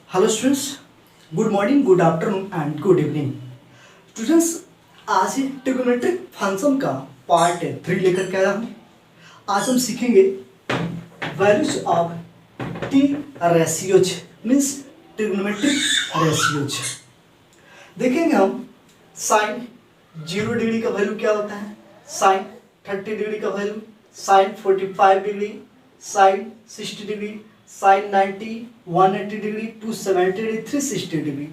Hello students, good morning, good afternoon and good evening. Students, आज ही trigonometric function का part 3 लेकर के आया हूँ। आज हम सीखेंगे values of T ratios, means trigonometric ratios. देखेंगे हम साइन 0 डिग्री का वैल्यू क्या होता है, साइन 30 डिग्री का value, sine 45 degree, sine 60 degree, sine 90, 180 degree, 270 degree, 360 degree.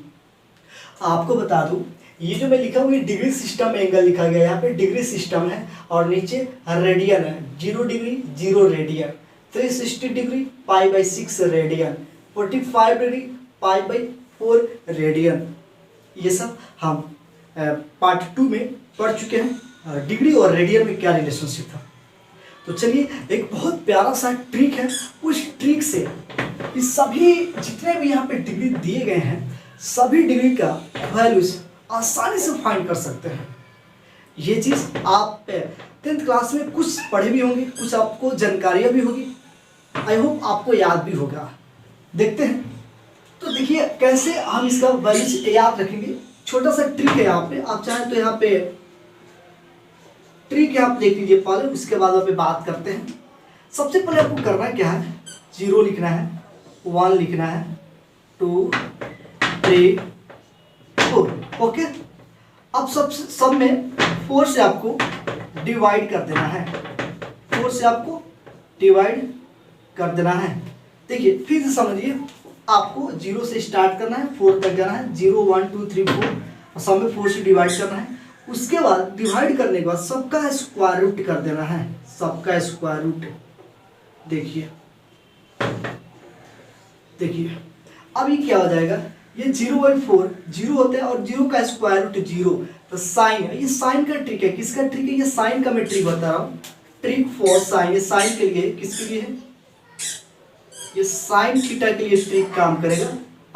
आपको बता दूं, ये जो मैं लिखा हूँ ये डिग्री सिस्टम एंगल लिखा गया है। यहाँ पे डिग्री सिस्टम है और नीचे रेडियन है। 0 degree 0 radian, 360 degree π/6 radian, 45 degree π/4 radian. ये सब हम पार्ट 2 में पढ़ चुके हैं, डिग्री और रेडियन में क्या रिलेशनशिप था। तो चलिए, एक बहुत प्यारा सा ट्रिक है, उस ट्रिक से इस सभी जितने भी यहाँ पे डिग्री दिए गए हैं सभी डिग्री का वैल्यूज आसानी से फाइंड कर सकते हैं। ये चीज़ आप 10th क्लास में कुछ पढ़े भी होंगे, कुछ आपको जानकारियाँ भी होगी। आई होप आपको याद भी होगा। देखते हैं, तो देखिए कैसे हम इसका वैल्यूज याद रखेंगे। छोटा सा ट्रिक है यहाँ पे, आप चाहें तो यहाँ पे ट्रिक आप देख लीजिए पहले, उसके बाद वहाँ पे बात करते हैं। सबसे पहले आपको करना क्या है, 0 लिखना है, 1 लिखना है, 2 3 4। ओके, अब सब में 4 से आपको डिवाइड कर देना है, 4 से आपको डिवाइड कर देना है। देखिए फिर से समझिए, आपको 0 से स्टार्ट करना है, 4 तक जाना है। 0 1 2 3 4 और सब में 4 से डिवाइड करना है। उसके बाद डिवाइड करने के बाद सबका स्क्वायर रूट कर देना है, सबका स्क्वायर रूट। देखिए देखिए अब ये क्या हो जाएगा, ये 0/4 0 होता है और 0 का स्क्वायर रूट 0। तो साइन, ये साइन का ट्रिक है। किसका ट्रिक है, ये साइन का मैं ट्रिक बता रहा हूँ। ट्रिक फॉर साइन, ये साइन के लिए, किसके लिए है, ये साइन थीटा के लिए ट्रिक काम करेगा।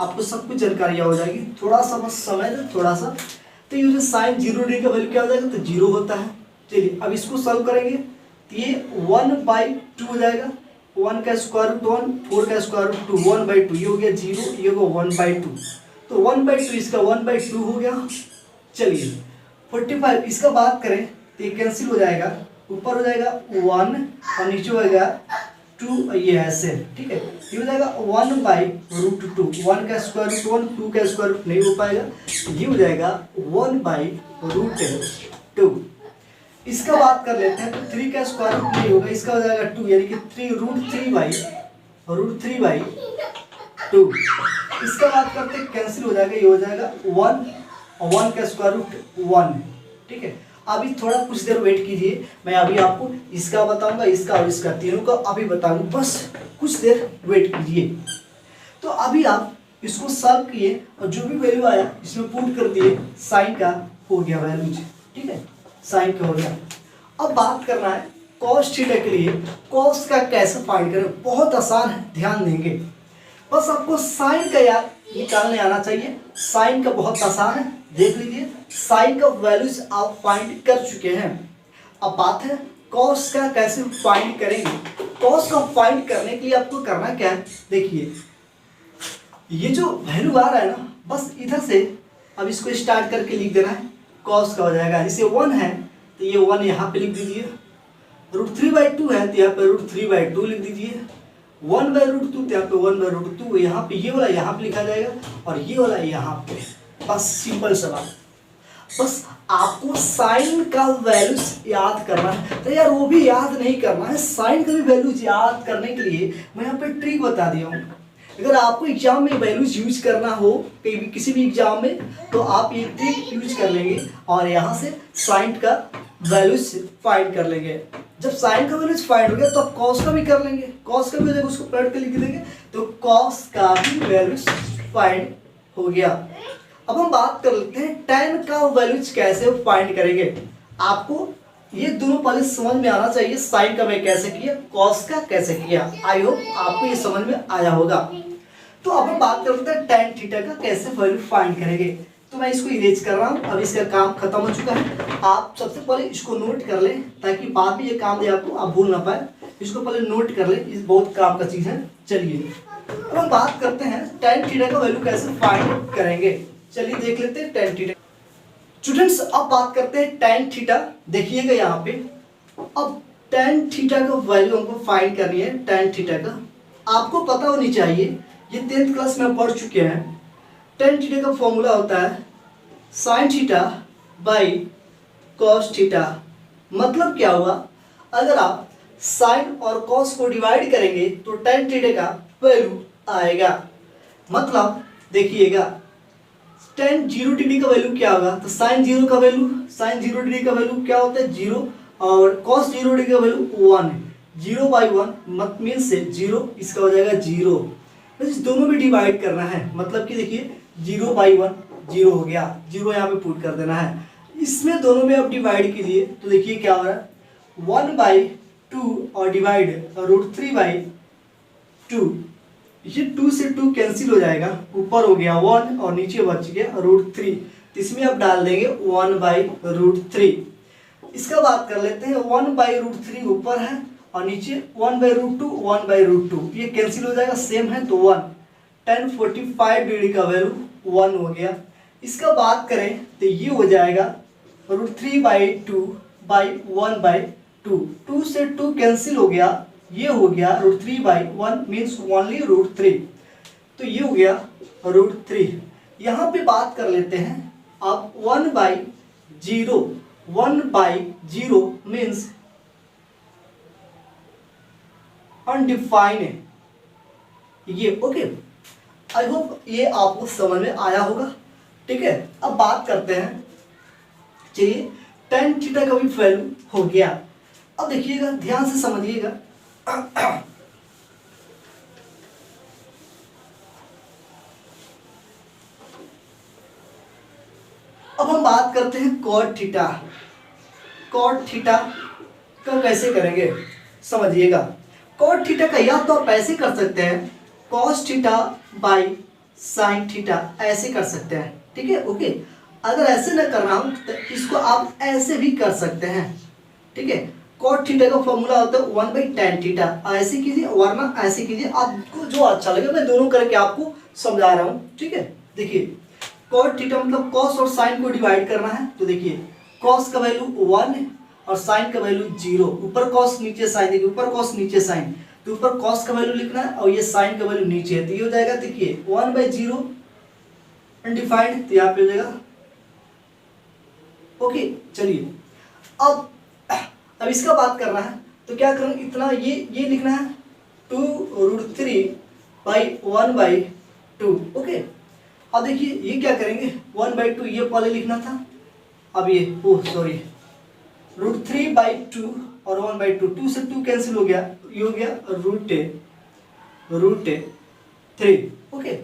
आपको सब कुछ जानकारी हो जाएगी, थोड़ा सा बस समय दो, थोड़ा सा। तो ये जो साइन 0 डिग्री का वैल्यू क्या हो जाएगा, तो 0 होता है। चलिए अब इसको सॉल्व करेंगे तो ये 1/2 हो जाएगा। 1 का स्क्वायर रूट 1, 4 का स्क्वायर रूट 2, 1/2। ये हो गया 0, ये हो 1/2। तो 1/2 इसका 1/2 हो गया। चलिए 45 इसका बात करें तो ये कैंसिल हो जाएगा, ऊपर हो जाएगा 1 और नीचे हो जाएगा 2, ये ऐसे, ठीक है। ये हो जाएगा 1/√2। 1 का स्क्वायर रूट 1, 2 का स्क्वायर रूट नहीं हो पाएगा, ये हो जाएगा 1/√2। इसका बात कर लेते हैं तो 3 का स्क्वायर रूट नहीं होगा, इसका हो जाएगा 2, यानी कि 3√3/2। इसका बात करते हैं, कैंसिल हो जाएगा, ये हो जाएगा 1 और 1 का स्क्वायर रूट 1, ठीक है। अभी थोड़ा कुछ देर वेट कीजिए, मैं अभी आपको इसका बताऊंगा, इसका और इसका, तीनों का अभी बताऊंगा, बस कुछ देर वेट कीजिए। तो अभी आप इसको सॉल्व किए और जो भी वैल्यू आया इसमें पुट कर दिए, साइन का हो गया वैल्यूज, ठीक है, साइन का हो गया। अब बात करना है कॉस थीटा के लिए। कॉस का कैसे फाइंड करें, बहुत आसान है, ध्यान देंगे। बस आपको साइन का याद निकालने आना चाहिए। साइन का बहुत आसान है, देख लीजिए। साइन का वैल्यूज आप फाइंड कर चुके हैं। अब बात है कॉस का कैसे फाइंड करेंगे। कॉस का फाइंड करने के लिए आपको करना क्या है, देखिए ये जो वैल्यू आ रहा है ना, बस इधर से अब इसको स्टार्ट करके लिख देना है। कॉस का हो जाएगा, इसे 1 है तो ये 1 यहाँ पे लिख दीजिए। √3/2 है तो यहाँ पे √3/2 लिख दीजिए। 1/√2 तो यहाँ पे 1/√2, यहाँ पे ये वाला यहाँ पे लिखा जाएगा और ये वाला यहाँ पे। बस सिंपल सा बात। बस आपको साइन का वैल्यूज याद करना है। तो यार वो भी याद नहीं करना है, साइन का भी वैल्यूज याद करने के लिए मैं यहाँ पे ट्रिक बता दिया हूँ। अगर आपको एग्जाम में वैल्यूज यूज करना हो कहीं भी, किसी भी एग्जाम में, तो आप ये ट्रिक यूज कर लेंगे और यहाँ से साइन का वैल्यूज फाइंड कर लेंगे। जब साइन का वैल्यूज फाइंड हो गया तो आप कॉस का भी कर लेंगे। कॉस का भी हो जाएगा, उसको पलट के लिख देंगे तो कॉस का भी वैल्यूज फाइंड हो गया। अब हम बात कर लेते हैं tan का वैल्यूज कैसे फाइंड करेंगे। आपको ये दोनों पहले समझ में आना चाहिए, साइन का मैं कैसे किया, कॉस का कैसे किया। आई होप आपको ये समझ में आया होगा। तो अब हम बात करते हैं tan थीटा का कैसे वैल्यू फाइंड करेंगे। तो मैं इसको इरेज कर रहा हूँ, अब इसका काम खत्म हो चुका है। आप सबसे पहले इसको नोट कर लें ताकि बाद में ये काम दे आपको, आप भूल ना पाए। इसको पहले नोट कर लें, इस बहुत काम का चीज़ है। चलिए अब हम बात करते हैं tan थीटा का वैल्यू कैसे फाइंड करेंगे। चलिए देख लेते हैं tan थीटा। स्टूडेंट्स अब बात करते हैं tan थीटा। देखिएगा यहाँ पे, अब tan थीटा का वैल्यू हमको फाइंड करनी है। tan थीटा का आपको पता होनी चाहिए, ये 10th क्लास में पढ़ चुके हैं। tan थीटा का फॉर्मूला होता है sin theta by cos theta. मतलब क्या हुआ, अगर आप साइन और कॉस को डिवाइड करेंगे तो tan थीटा का वैल्यू आएगा। मतलब देखिएगा tan 0 डिग्री का वैल्यू क्या होगा, तो sin 0 का वैल्यू, sin 0 डिग्री का वैल्यू क्या होता है 0, और cos 0 डिग्री का वैल्यू 1 है। 0/1 मत मीन से 0, इसका हो जाएगा 0। बस दोनों में डिवाइड करना है, मतलब कि देखिए 0/1 0 हो गया, 0 यहाँ पे पुट कर देना है। इसमें दोनों में अब डिवाइड कीजिए तो देखिए क्या हो रहा है 1/2 और डिवाइड √3/2। ये 2 से 2 कैंसिल हो जाएगा, ऊपर हो गया 1 और नीचे बच गया √3। तो इसमें आप डाल देंगे 1/√3। इसका बात कर लेते हैं 1/√3 ऊपर है और नीचे 1/√2 1/√2, ये कैंसिल हो जाएगा, सेम है तो 1। tan 45 डिग्री का वैल्यू 1 हो गया। इसका बात करें तो ये हो जाएगा √3/2/1/2। 2 से 2 कैंसिल हो गया, ये हो गया √3/1 मीन्स ओनली √3। तो ये हो गया √3। यहाँ पे बात कर लेते हैं आप 1/0, 1/0 मीन्स अनडिफाइंड है ये। ओके, आई होप ये आपको समझ में आया होगा। ठीक है, अब बात करते हैं, चलिए tan थीटा का भी वैल्यू हो गया। अब देखिएगा, ध्यान से समझिएगा। अब हम बात करते हैं cot थीटा। cot थीटा का कैसे करेंगे समझिएगा। cot थीटा का या तो आप ऐसे कर सकते हैं cos theta by sin theta, ऐसे कर सकते हैं। ठीक है, ओके। अगर ऐसे ना करना हो तो इसको आप ऐसे भी कर सकते हैं। ठीक है, cot थीटा का फॉर्मूला होता है 1/tan थीटा। ऐसे कीजिए वरना ऐसे कीजिए, आपको जो अच्छा लगे। मैं दोनों करके आपको समझा रहा हूँ। ठीक है, देखिए cot थीटा मतलब cos और sin को डिवाइड करना है। तो देखिए cos का वैल्यू 1 है और sin का वैल्यू 0। ऊपर cos नीचे sin, देखिए ऊपर cos नीचे sin, तो ऊपर cos का वैल्यू लिखना है और ये sin का वैल्यू नीचे है। तो ये हो जाएगा, देखिए 1/0 अनडिफाइंड, तो यहाँ पे हो जाएगा। ओके, चलिए अब इसका बात करना है तो क्या करना, इतना ये लिखना है 2√3/1/2। ओके, अब देखिए ये क्या करेंगे 1/2 ये पहले लिखना था, अब ये सॉरी √3/2 और 1/2, 2 से 2 कैंसिल हो गया, ये हो गया √3। ओके,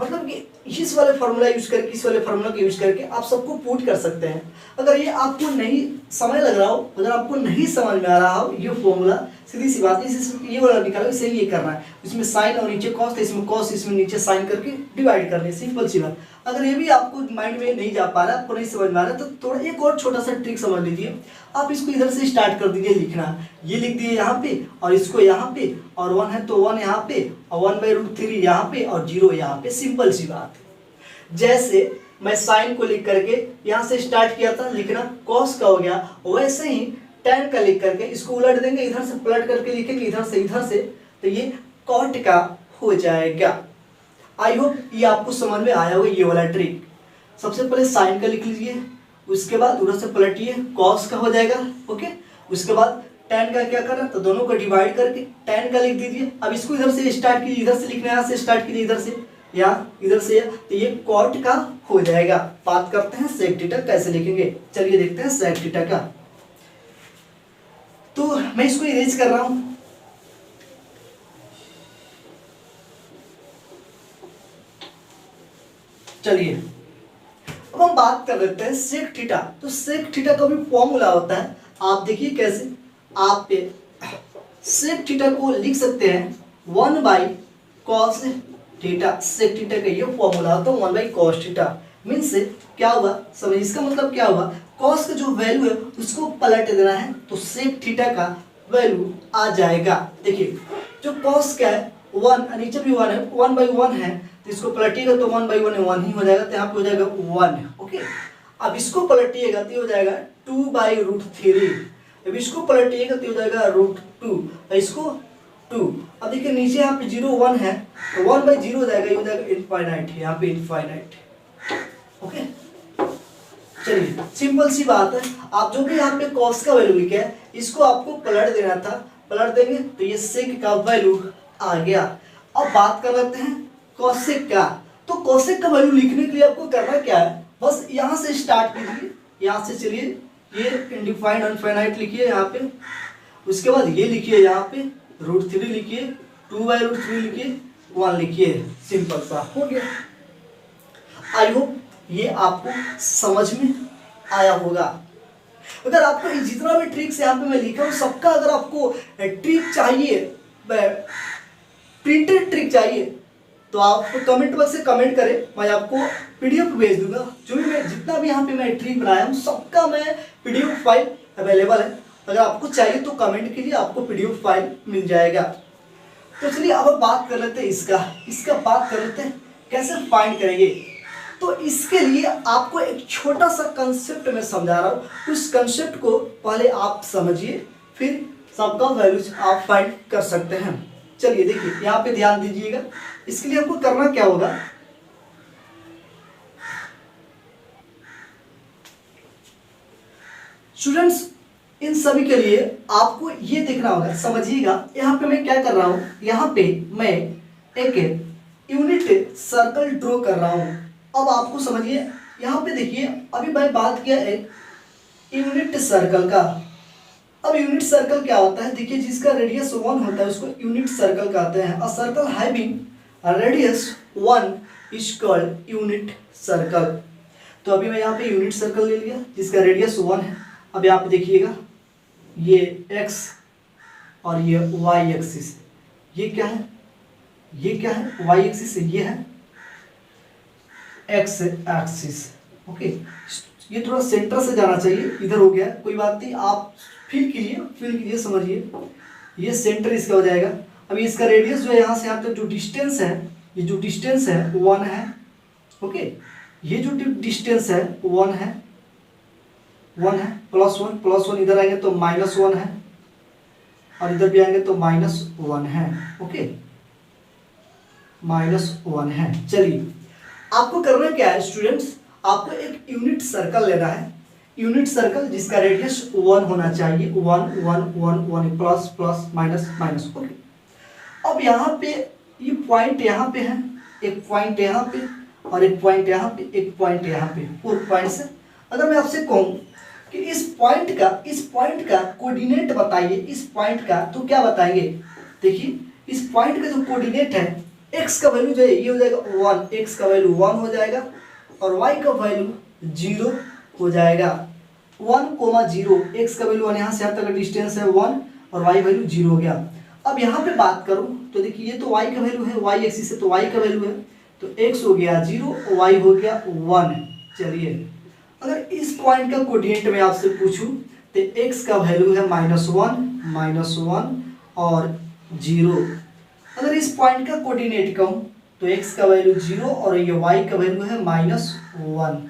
मतलब कि इस वाले फार्मूला यूज करके, इस वाले फार्मूला को यूज करके आप सबको पुट कर सकते हैं। अगर ये आपको नहीं समझ लग रहा हो, अगर आपको नहीं समझ में आ रहा हो ये फॉर्मूला, सीधी सी बात है, ये वाला निकालो, इसे ये करना है। इसमें साइन और नीचे कॉस, इसमें कॉस, इसमें नीचे साइन करके डिवाइड करने, सिंपल सी बात। अगर ये भी आपको माइंड में नहीं जा पा रहा, आपको नहीं समझ में आ रहा, तो थोड़ा एक और छोटा सा ट्रिक समझ लीजिए। आप इसको इधर से स्टार्ट कर दीजिए लिखना, ये लिख दिए यहाँ पे और इसको यहाँ पे, और 1 है तो 1 यहाँ पे और 1/√3 यहाँ पे और 0 यहाँ पे, सिंपल सी बात। जैसे मैं साइन को लिख करके यहाँ से स्टार्ट किया था लिखना, कॉस का हो गया, वैसे ही tan का लिख करके इसको उलट देंगे, इधर से पलट करके लिखेंगे इधर से, तो ये cot का हो जाएगा। आई होप ये आपको समझ में आया होगा ये वाला ट्रिक। सबसे पहले साइन का लिख लीजिए, उसके बाद उधर से पलटिए, कॉस का हो जाएगा। ओके, उसके बाद tan का क्या करना, तो दोनों को डिवाइड करके tan का लिख दीजिए। अब इसको इधर से स्टार्ट कीजिए, इधर से लिखना, यहाँ से स्टार्ट कीजिए, इधर से या इधर से, तो ये cot का हो जाएगा। बात करते हैं sec थीटा कैसे लिखेंगे, चलिए देखते हैं sec थीटा का। तो मैं इसको इरेज कर रहा हूं। चलिए अब हम बात कर लेते हैं sec थीटा। तो sec थीटा का भी फॉर्मूला होता है, आप देखिए कैसे। आप sec थीटा को लिख सकते हैं 1/cos थीटा। sec थीटा का ये फॉर्मूला होता है 1/cos थीटा। मीन्स क्या हुआ समझिए, इसका मतलब क्या हुआ, cos का जो वैल्यू है उसको पलट देना है तो sec थीटा का वैल्यू आ जाएगा। देखिए जो cos का है 1 नीचे भी 1 है, 1/1 है तो इसको पलटिएगा तो 1/1 है 1 ही हो जाएगा, तो यहाँ पे हो जाएगा 1। ओके, अब इसको पलटिएगा तो हो जाएगा 2/√3। अब इसको पलटिएगा तो हो जाएगा √2, इसको 2। अब देखिए नीचे यहाँ पे 0 1 है तो 1/0 हो जाएगा, ये हो जाएगा इनफाइनाइट, यहाँ पे इनफाइनाइट। ओके, चलिए सिंपल सी बात है। आप जो भी यहाँ पे कॉस का वैल्यू लिखे है इसको आपको पलट देना था, पलट देंगे तो ये सेक का वैल्यू आ गया। अब बात कर लेते हैं कोसेक का। तो कोसेक का वैल्यू लिखने के लिए आपको करना क्या है, बस यहाँ से स्टार्ट कीजिए, यहाँ से चलिए, ये इनडिफाइंड अनफाइनाइट लिखिए यहाँ पे, उसके बाद ये लिखिए यहाँ पे √3 लिखिए, 2/√3 लिखिए, 1 लिखिए, सिंपल सा हो गया। आई होप ये आपको समझ में आया होगा। अगर आपको जितना भी ट्रिक्स यहाँ पे मैं लिखा हूँ सबका अगर आपको ट्रिक चाहिए, प्रिंटेड ट्रिक चाहिए तो आप कमेंट बॉक्स से कमेंट करें, मैं आपको पीडीएफ भेज दूंगा। जो भी मैं जितना भी यहाँ पे मैं ट्रिक बनाया हूँ सबका मैं पीडीएफ फाइल अवेलेबल है, अगर आपको चाहिए तो कमेंट कीजिए, आपको पीडीएफ फाइल मिल जाएगा। तो चलिए अब बात कर लेते हैं इसका बात कर लेते हैं कैसे फाइंड करेंगे। तो इसके लिए आपको एक छोटा सा कंसेप्ट मैं समझा रहा हूँ, उस कंसेप्ट को पहले आप समझिए, फिर सबका वैल्यूज आप फाइंड कर सकते हैं। चलिए देखिए यहाँ पे ध्यान दीजिएगा, इसके लिए आपको करना क्या होगा, स्टूडेंट्स इन सभी के लिए आपको ये देखना होगा, समझिएगा। यहाँ पे मैं क्या कर रहा हूँ, यहाँ पे मैं एक यूनिट सर्कल ड्रॉ कर रहा हूँ। अब आपको समझिए, यहाँ पे देखिए अभी मैं बात किया एक यूनिट सर्कल का। अब यूनिट सर्कल क्या होता है, देखिए जिसका रेडियस 1 होता है उसको यूनिट सर्कल कहते हैं। A circle having radius 1 is called unit circle. तो अभी मैं यहाँ पे यूनिट सर्कल ले लिया जिसका रेडियस 1 है। अब यहाँ पे देखिएगा ये x और ये y एक्सिस, ये क्या है, ये क्या है, y एक्सिस, ये है x एक्सिस। ओके, ये थोड़ा सेंटर से जाना चाहिए, इधर हो गया, कोई बात नहीं, आप फील कीजिए, समझिए, ये सेंटर इसका हो जाएगा। अभी इसका रेडियस जो है यहाँ से यहाँ तक जो डिस्टेंस है, ये जो डिस्टेंस है 1 है। ओके, ये जो डिस्टेंस है 1 है, +1 इधर आएंगे तो -1 है, और इधर भी आएंगे तो -1 है। ओके, -1 है। चलिए आपको करना क्या है स्टूडेंट्स, आपको एक यूनिट सर्कल लेना है, यूनिट सर्कल जिसका रेडियस 1 होना चाहिए, 1 1 1 1 plus plus minus minus. Okay, अब यहाँ पे ये पॉइंट यहाँ पे है, एक पॉइंट यहाँ पे और एक पॉइंट यहाँ पे, एक पॉइंट यहाँ पे, 4 पॉइंट्स है। अगर मैं आपसे कहूँ कि इस पॉइंट का कोऑर्डिनेट बताइए, इस पॉइंट का, तो क्या बताएंगे, देखिए इस पॉइंट का जो कोऑर्डिनेट है, x का वैल्यू जो है ये हो जाएगा 1, x का वैल्यू 1 हो जाएगा और y का वैल्यू 0 हो जाएगा। 1,0, x का वैल्यू 1, यहाँ से यहाँ तक डिस्टेंस है 1 और y वैल्यू 0 हो गया। अब यहाँ पे बात करूँ तो देखिए ये तो y का वैल्यू है, y एक्सिस से तो y का वैल्यू है, तो x हो गया 0, y हो गया 1। चलिए अगर इस पॉइंट का कोऑर्डिनेट मैं आपसे पूछूं तो x का वैल्यू है -1 और 0। अगर इस पॉइंट का कोऑर्डिनेट कहूं तो x का वैल्यू 0 और ये y का वैल्यू है -1।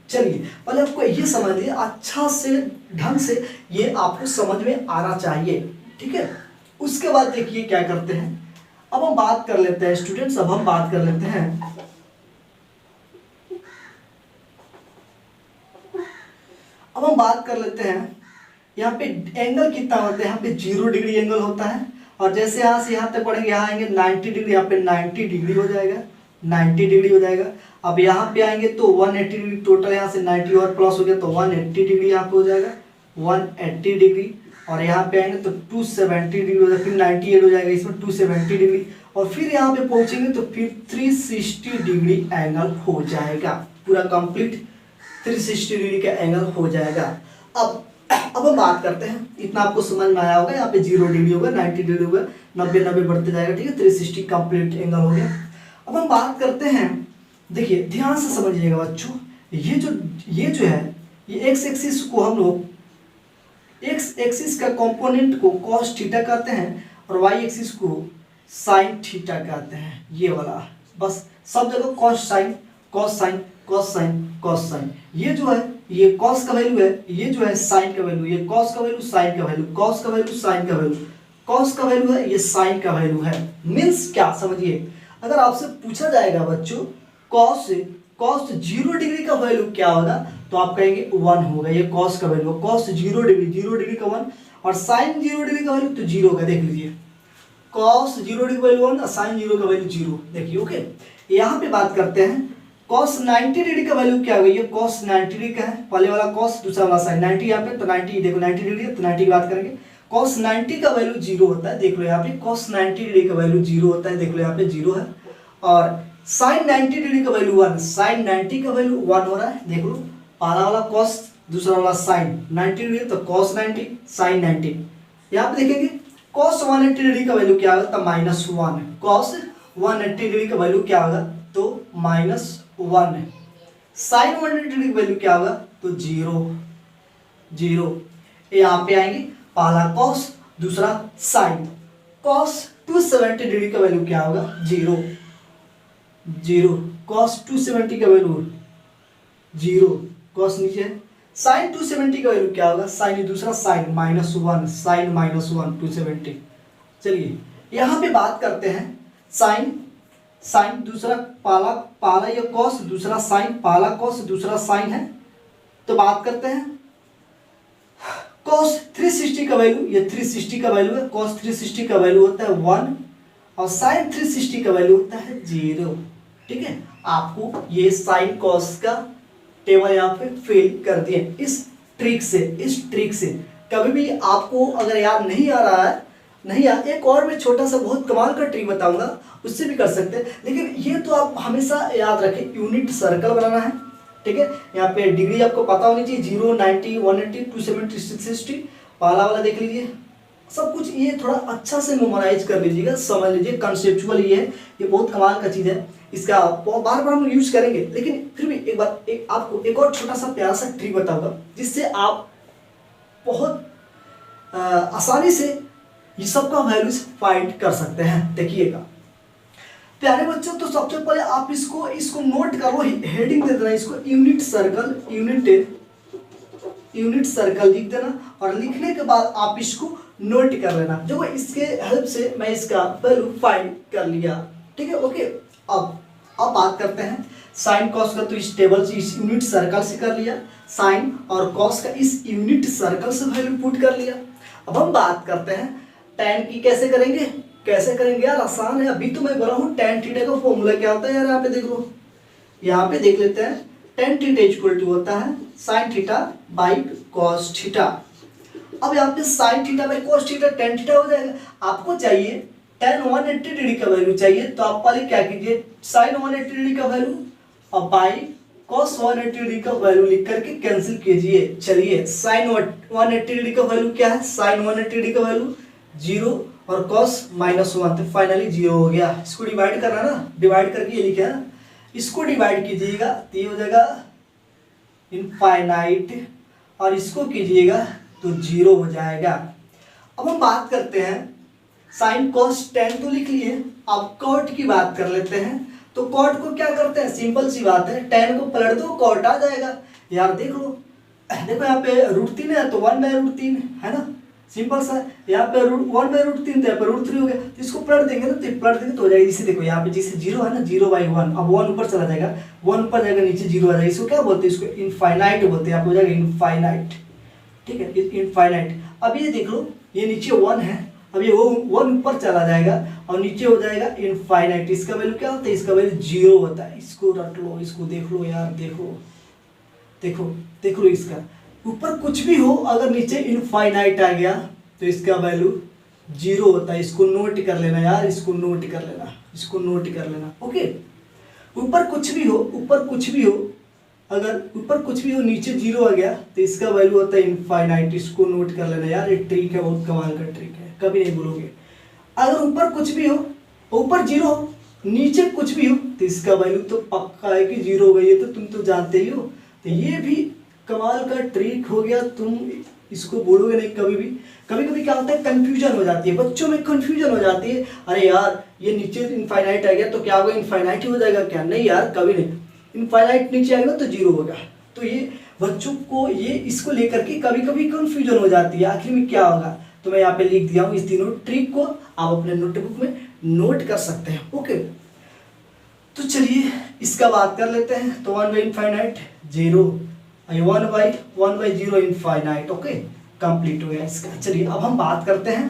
चलिए पहले आपको ये समझ लिया, अच्छा से ढंग से ये आपको समझ में आना चाहिए, ठीक है। उसके बाद देखिए क्या करते हैं, अब हम बात कर लेते हैं स्टूडेंट्स, अब हम बात कर लेते हैं यहाँ पे एंगल कितना होता है, यहाँ पे 0 डिग्री एंगल होता है, और जैसे यहाँ से यहाँ तक पढ़ेंगे, यहाँ आएंगे 90 डिग्री, यहाँ पे 90 डिग्री हो जाएगा, 90 डिग्री हो जाएगा। अब यहाँ पे आएंगे तो 180 डिग्री, टोटल यहाँ से 90 और प्लस हो गया तो 180 डिग्री यहाँ पे हो जाएगा, 180 डिग्री। और यहाँ पे आएंगे तो 270 डिग्री हो जाएगा, फिर 98 हो जाएगा, इसमें 270 डिग्री, और फिर यहाँ पे पहुँचेंगे तो फिर 360 डिग्री एंगल हो जाएगा, पूरा कंप्लीट 360 डिग्री का एंगल हो जाएगा। अब हम बात करते हैं, इतना आपको समझ में आया होगा, यहाँ पे 0 डिग्री होगा, 90 डिग्री होगा, 90 बढ़ते जाएगा, ठीक है, 360 कंप्लीट एंगल हो गया। अब हम बात करते हैं, देखिए ध्यान से समझिएगा बच्चों, ये जो है ये एक्स एक्सिस को हम लोग एक्स एक्सिस का कंपोनेंट को cos थीटा कहते हैं और वाई एक्सिस को साइन थीटा कहते हैं, ये वाला। बस सब जगह cos sine cos sine cos sine cos sine. ये जो है ये कॉस का वैल्यू है, ये जो है साइन का वैल्यू, ये कॉस का वैल्यू साइन का वैल्यू, कॉस का वैल्यू साइन का वैल्यू, कॉस का वैल्यू है, ये साइन का वैल्यू है। मीन्स क्या समझिए, अगर आपसे पूछा जाएगा बच्चों कॉस 0 डिग्री का वैल्यू क्या होगा, तो आप कहेंगे 1 होगा, ये कॉस का वैल्यू, कॉस 0 डिग्री का 1 और साइन 0 डिग्री का वैल्यू तो 0 होगा। देख लीजिए कॉस 0 डिग्री का वैल्यू 1 और साइन 0 का वैल्यू 0। देखिए ओके, यहाँ पे बात करते हैं cos 90 डिग्री का वैल्यू क्या होगा, ये cos 90 डिग्री का है, पहले वाला cos दूसरा वाला sin 90, यहाँ पे तो 90 देखो 90 डिग्री है तो 90 की बात करेंगे। cos 90 का वैल्यू 0 होता है, देख लो यहाँ पे cos 90 डिग्री का वैल्यू 0 होता है, देख लो यहाँ पे 0 है। और sin 90 डिग्री का वैल्यू 1, sin 90 का वैल्यू 1 हो रहा है, देख लो पहला वाला cos दूसरा वाला sin 90 डिग्री तो cos 90 sin 90। यहाँ पे देखेंगे cos 180 डिग्री का वैल्यू क्या होगा, तो -1, cos 180 डिग्री का वैल्यू क्या होगा, तो -1 है। साइन 180 डिग्री वैल्यू क्या होगा, तो 0। यहाँ पे आएंगे पहला cos दूसरा साइन, cos 270 डिग्री का वैल्यू क्या होगा, 0। cos 270 का वैल्यू 0, cos नीचे है। साइन 270 का वैल्यू क्या होगा, साइन दूसरा साइन -1, साइन -1 270। चलिए यहाँ पे बात करते हैं साइन दूसरा पाला या कॉस दूसरा साइन, पाला कॉस दूसरा साइन है, तो बात करते हैं कॉस 360 का वैल्यू, ये 360 का वैल्यू है, कॉस 360 का वैल्यू होता है 1 और साइन 360 का वैल्यू होता है 0। ठीक है, आपको ये साइन कॉस का टेबल यहाँ पे फिल कर दिए इस ट्रिक से। कभी भी आपको अगर याद नहीं आ रहा है, एक और मैं छोटा सा बहुत कमाल का ट्रिक बताऊंगा, उससे भी कर सकते हैं, लेकिन ये तो आप हमेशा याद रखें, यूनिट सर्कल बनाना है। ठीक है, यहाँ पे डिग्री आपको पता होनी चाहिए, 0 90 180 270 660, पहला वाला देख लीजिए, सब कुछ ये थोड़ा अच्छा से मेमोराइज कर लीजिएगा, समझ लीजिए, कंसेप्चुअल ये बहुत कमाल का चीज़ है, इसका बार बार हम यूज करेंगे। लेकिन फिर भी आपको एक और छोटा सा प्यारा सा ट्रिक बताऊंगा, जिससे आप बहुत आसानी से ये सब का वैल्यूज फाइंड कर सकते हैं। देखिएगा प्यारे बच्चों, तो सबसे पहले आप इसको नोट करो, हेडिंग दे देना, इसको यूनिट सर्कल लिख देना, और लिखने के बाद आप इसको नोट कर लेना। जो इसके हेल्प से मैं इसका वैल्यू फाइंड कर लिया। ठीक है ओके, अब बात करते हैं साइन कॉस का, तो इस टेबल से इस यूनिट सर्कल से कर लिया, साइन और कॉस का इस यूनिट सर्कल से वैल्यू पुट कर लिया। अब हम बात करते हैं tan की, कैसे करेंगे यार, आसान है। अभी तो मैं बोला हूँ tan थीटा का फॉर्मूला क्या होता है यार, यहाँ पे देख लो, यहाँ पे देख लेते हैं, tan थीटा इक्वल टू होता है sin theta by cos theta. अब यहाँ पे sin theta by cos theta tan theta हो जाएगा। आपको चाहिए tan 180 डिग्री का वैल्यू चाहिए, तो आप पहले क्या कीजिए, sin 180 डिग्री का वैल्यू और बाई cos 180 डिग्री का वैल्यू लिख करके कैंसिल कीजिए। चलिए sin 180 डिग्री का वैल्यू क्या है, sin 180 डिग्री का वैल्यू 0 और cos -1, तो फाइनली 0 हो गया। इसको डिवाइड करना ना, डिवाइड करके ये लिखा है ना, इसको डिवाइड कीजिएगा तो ये हो जाएगा इनफाइनाइट, और इसको कीजिएगा तो 0 हो जाएगा। अब हम बात करते हैं साइन cos tan तो लिख लिए, अब cot की बात कर लेते हैं। तो cot को क्या करते हैं, सिंपल सी बात है, tan को पलट दो cot आ जाएगा। यार देख लो, देखो यहाँ पे √3 है तो 1/√3 है ना, सिंपल सा। यहाँ पे 1/√3 तो यहाँ पे √3 हो गया, तो इसको पलट देंगे ना, तो पलट देंगे तो हो जाएगा। जैसे देखो यहाँ पे जैसे 0 है ना, 0/1, अब 1 ऊपर चला जाएगा, 1 ऊपर जाएगा, नीचे 0 आ जाएगा। इसको क्या बोलते हैं, इसको इनफाइनाइट बोलते हैं, यहाँ पे हो जाएगा इनफाइनाइट। ठीक है, इनफाइनाइट। अब ये देख लो, ये नीचे 1 है, अब ये 1 ऊपर चला जाएगा और नीचे हो जाएगा इनफाइनाइट। इसका वैल्यू क्या होता है, इसका वैल्यू 0 होता है। इसको रट लो, इसको देख लो यार, देख लो इसका ऊपर कुछ भी हो, अगर नीचे इनफाइनाइट आ गया तो इसका वैल्यू 0 होता है। इसको नोट कर लेना यार, इसको नोट कर लेना। ओके, ऊपर कुछ भी हो, अगर ऊपर कुछ भी हो, नीचे 0 आ गया तो इसका वैल्यू होता है इनफाइनाइट। इसको नोट कर लेना यार, ये ट्रिक है, बहुत कमाल का ट्रिक है, कभी नहीं भूलोगे। अगर ऊपर कुछ भी हो, ऊपर 0 हो, नीचे कुछ भी हो, तो इसका वैल्यू तो पक्का है कि 0 हो गई है, तो तुम तो जानते ही हो। तो ये भी कमाल का ट्रिक हो गया, तुम इसको बोलोगे नहीं कभी भी। कभी कभी क्या होता है, कंफ्यूजन हो जाती है बच्चों में, कंफ्यूजन हो जाती है, अरे यार ये नीचे इनफाइनाइट आ गया तो क्या होगा, इनफाइनाइट ही हो जाएगा क्या? नहीं यार, कभी नहीं, इनफाइनाइट नीचे आएगा तो जीरो होगा। तो ये बच्चों को ये इसको लेकर के कभी कभी कंफ्यूजन हो जाती है, आखिर में क्या होगा। तो मैं यहाँ पे लिख दिया हूँ इस तीनों ट्रिक को, आप अपने नोटबुक में नोट कर सकते हैं। ओके, तो चलिए इसका बात कर लेते हैं। तो 1 by infinite 0, 1 by 0 infinite. Okay, complete हो गया इसका। चलिए अब हम बात करते हैं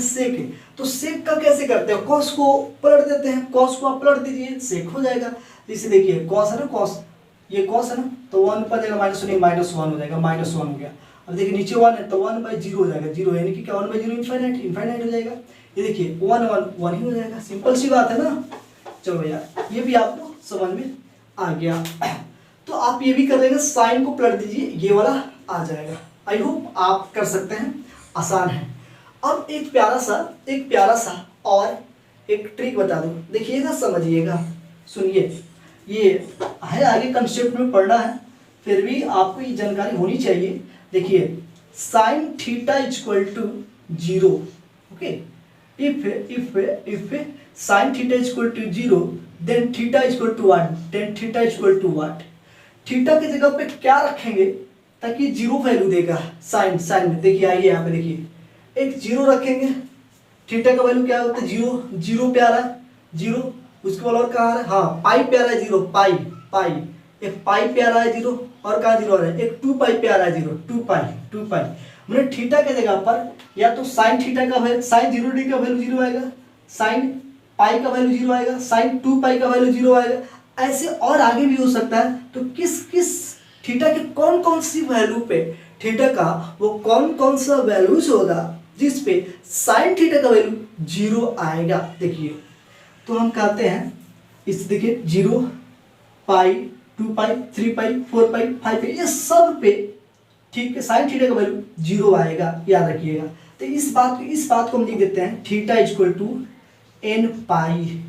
सेक के। तो सेक का कैसे करते हैं, कॉस को पलट देते हैं, कॉस को आप पलट दीजिए, सेक हो जाएगा। इसे देखिए कॉस है ना, कॉस, ये कॉस है ना, तो 1 पर देगा -1 हो जाएगा, -1 हो गया। अब देखिए नीचे 1 है तो 1 बाई 0 हो जाएगा, 0 यानी कि क्या 1 बाई 0 इनफाइनाइट हो जाएगा। ये देखिए 1 ही हो जाएगा, सिंपल सी बात है ना। चलो यार ये भी आपको समझ में आ गया। तो आप ये भी कर लेंगे, साइन को पलट दीजिए, ये वाला आ जाएगा। आई होप आप कर सकते हैं, आसान है। अब एक प्यारा सा और एक ट्रिक बता दूं, देखिएगा, समझिएगा, सुनिए। ये है आगे कंसेप्ट में पढ़ना है, फिर भी आपको ये जानकारी होनी चाहिए। देखिए sine theta equal to 0। Okay, if sin theta is equal to 0 then theta is equal to what, then theta is equal to what। Theta की जगह पे क्या रखेंगे ताकि जीरो वैल्यू देगा साइन में। देखिए आइए यहाँ पे देखिए, एक जीरो रखेंगे, थीटा का वैल्यू क्या होता है, जीरो पे आ रहा है, जीरो। उसके बाद और कहाँ आ रहा है, हाँ पाई पे आ रहा है जीरो, पाई एक पाई पे आ रहा है जीरो, और कहाँ जीरो आ रहा है, एक 2 पाई पे आ रहा है जीरो, 2 पाई। मैंने थीटा के जगह पर या तो साइन थीटा का वैल्यू, साइन 0 का वैल्यू 0 आएगा, साइन पाई का वैल्यू 0 आएगा, साइन 2 पाई का वैल्यू 0 आएगा, ऐसे और आगे भी हो सकता है। तो किस थीटा के कौन सी वैल्यू पे, थीटा का वो कौन सा वैल्यूज होगा जिस पे साइन थीटा का वैल्यू 0 आएगा। देखिए तो हम कहते हैं इस, देखिए 0 पाई, 2 पाई, 3 पाई, 4 पाई, 5 पाई, ये सब पे ठीक है साइन थीटा का वैल्यू 0 आएगा, याद रखिएगा। तो इस बात को हम लिख देते हैं, थीटा इक्वल टू n पाई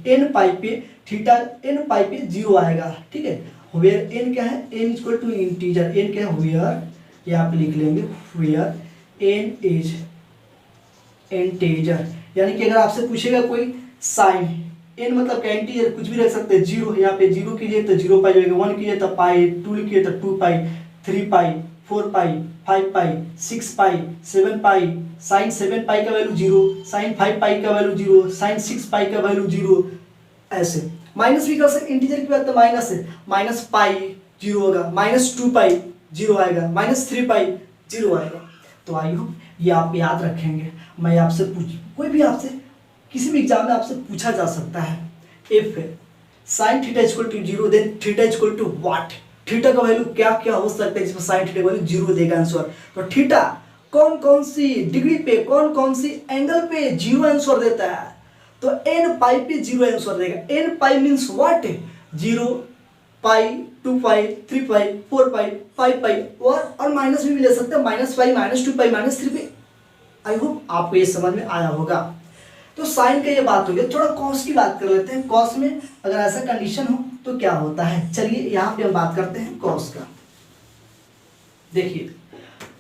पे थीटा, n पाई पे 0 आएगा, ठीक है। वेयर n क्या है, n equal to integer, n क्या है वेयर, यहाँ पे लिख लेंगे वेयर n इज इंटीजर। यानी कि अगर आपसे पूछेगा कोई साइन, n मतलब क्या, इंटीजर कुछ भी रख सकते हैं, 0, यहाँ पे 0 कीजिए तो 0 पाई जाएगा, 1 कीजिए तो पाई, 2 लिखिए तो 2 पाई, 3 पाई, 4 पाई, 5 पाई, 6 पाई, 7 पाई, साइन 7 पाई का वैल्यू 0, साइन 5 पाई का वैल्यू 0, साइन 6 पाई का वैल्यू 0, ऐसे। माइनस भी कर सकते, इंटीजर की बात तो माइनस है, माइनस पाई 0 होगा, -2 पाई 0 आएगा, -3 पाई 0 आएगा। तो आई होप ये आप याद रखेंगे। मैं आपसे कोई भी आपसे किसी भी एग्जाम में आपसे पूछा जा सकता है, if sine theta equal to 0 then theta equal to what, theta का वैल्यू क्या क्या हो सकता है जिसमें साइन थीटा का वैल्यू 0 देगा आंसर। तो थीटा कौन सी डिग्री पे, कौन सी एंगल पे 0 आंसर देता है, तो n पाई पे 0 आंसर देगा। n पाई मींस व्हाट, 0 पाई, 2 पाई, 3 पाई, 4 पाई, 5 पाई, और माइनस भी ले सकते हैं, -5, -2 पाई, -3 पाई। आई होप आपको ये समझ में आया होगा। तो साइन का ये बात हो गया। थोड़ा कॉस की बात कर लेते हैं, कॉस में अगर ऐसा कंडीशन हो तो क्या होता है। चलिए यहाँ पे हम बात करते हैं कॉस का। देखिए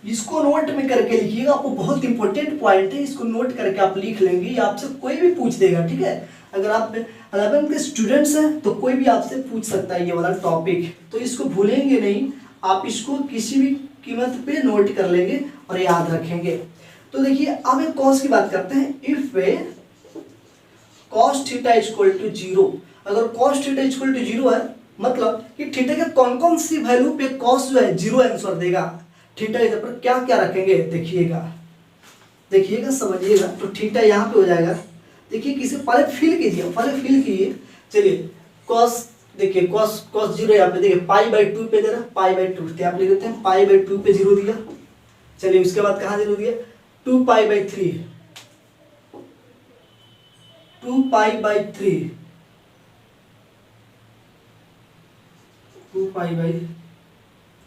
इसको नोट में करके लिखिएगा, आपको बहुत इंपॉर्टेंट पॉइंट है, इसको नोट करके आप लिख लेंगे, ये आपसे कोई भी पूछ देगा, ठीक है। अगर आप 11 के स्टूडेंट्स हैं तो कोई भी आपसे पूछ सकता है ये वाला टॉपिक, तो इसको भूलेंगे नहीं, आप इसको किसी भी कीमत पे नोट कर लेंगे और याद रखेंगे। तो देखिए अब एक कॉस की बात करते हैं। If cos theta equal to 0, अगर कॉस थीटा इक्वल टू 0 है, मतलब कि थीटा के कौन से वैल्यू पे कॉस जो है 0 आंसर देगा। थीटा इधर पर क्या क्या रखेंगे, देखिएगा समझिएगा। तो थीटा यहाँ पे हो जाएगा, देखिए किसी पहले फिल कीजिए। चलिए कॉस, देखिए कॉस 0 यहाँ पे देखिए π/2 पे दे रहा, π/2, तो आप लिख देते हैं π/2 पे 0 दिया। चलिए उसके बाद कहाँ 0 दिया, 2π/3, 2π/3,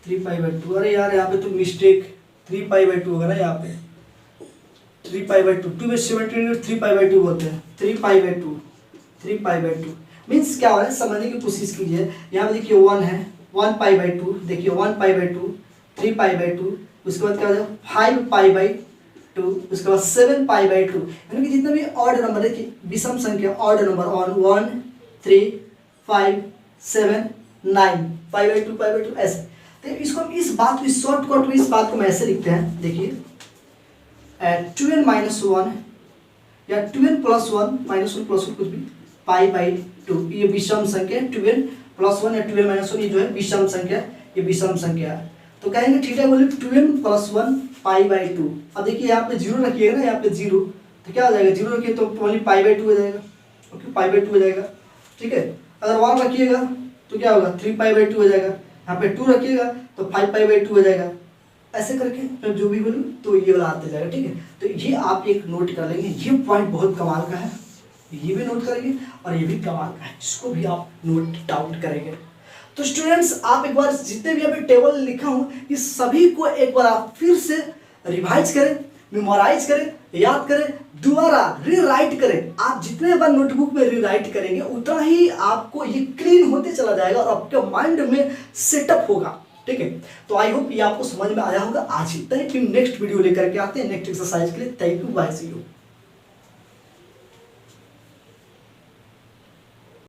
3π/2। अरे यार यहाँ पे तो मिस्टेक, 3π/2 होगा ना यहाँ पे, 3π/2, 2 में 17 3π/2 बोलते हैं, 3π/2 मीन्स क्या हो रहा है समझने की कोशिश कीजिए। यहाँ पे देखिए 1 है, 1π/2, देखिए 1π/2, 3π/2, उसके बाद क्या हो जाएगा 5π/2, उसके बाद 7π/2, यानी कि जितने भी ऑड नंबर देखिए विषम संख्या ऑड नंबर ऑन 1 3 5 7 9 5/2 ऐसे। तो इसको हम इस बात को शॉर्टकट में इस बात को हम ऐसे लिखते हैं, देखिए 2n-1 या 2n+1 कुछ भी π/2, ये विषम संख्या 2n+1 या 2n-1 ये जो है विषम संख्या, ये विषम संख्या है। तो कहेंगे थीटा बोले 2n+1 π/2। अब देखिए यहाँ पे 0 रखिएगा ना, यहाँ पे 0, तो क्या हो जाएगा 0 रखिए तो ओनली π/2 हो जाएगा, ओके π/2 हो जाएगा, ठीक है। अगर 1 रखिएगा तो क्या होगा 3π/2 हो जाएगा, यहाँ पे 2 रखिएगा तो 5π/2 हो जाएगा, ऐसे करके मैं जो भी बोलूँ तो ये वाला आते जाएगा, ठीक है। तो ये आप एक नोट कर लेंगे, ये पॉइंट बहुत कमाल का है, ये भी नोट करेंगे और ये भी कमाल का है, इसको भी आप नोट डाउन करेंगे। तो स्टूडेंट्स आप एक बार जितने भी अभी टेबल लिखा हूँ इस सभी को एक बार आप फिर से रिवाइज करें, मेमोराइज करें, याद करें, दोबारा रीराइट करें। आप जितने बार नोटबुक में रीराइट करेंगे उतना ही आपको ये क्लीन होते चला जाएगा और आपके माइंड में सेटअप होगा, ठीक है। तो आई होप ये आपको समझ में आया होगा। आज इतना ही, फिर नेक्स्ट वीडियो लेकर के आते हैं नेक्स्ट एक्सरसाइज के लिए। Thank you, bye, see you.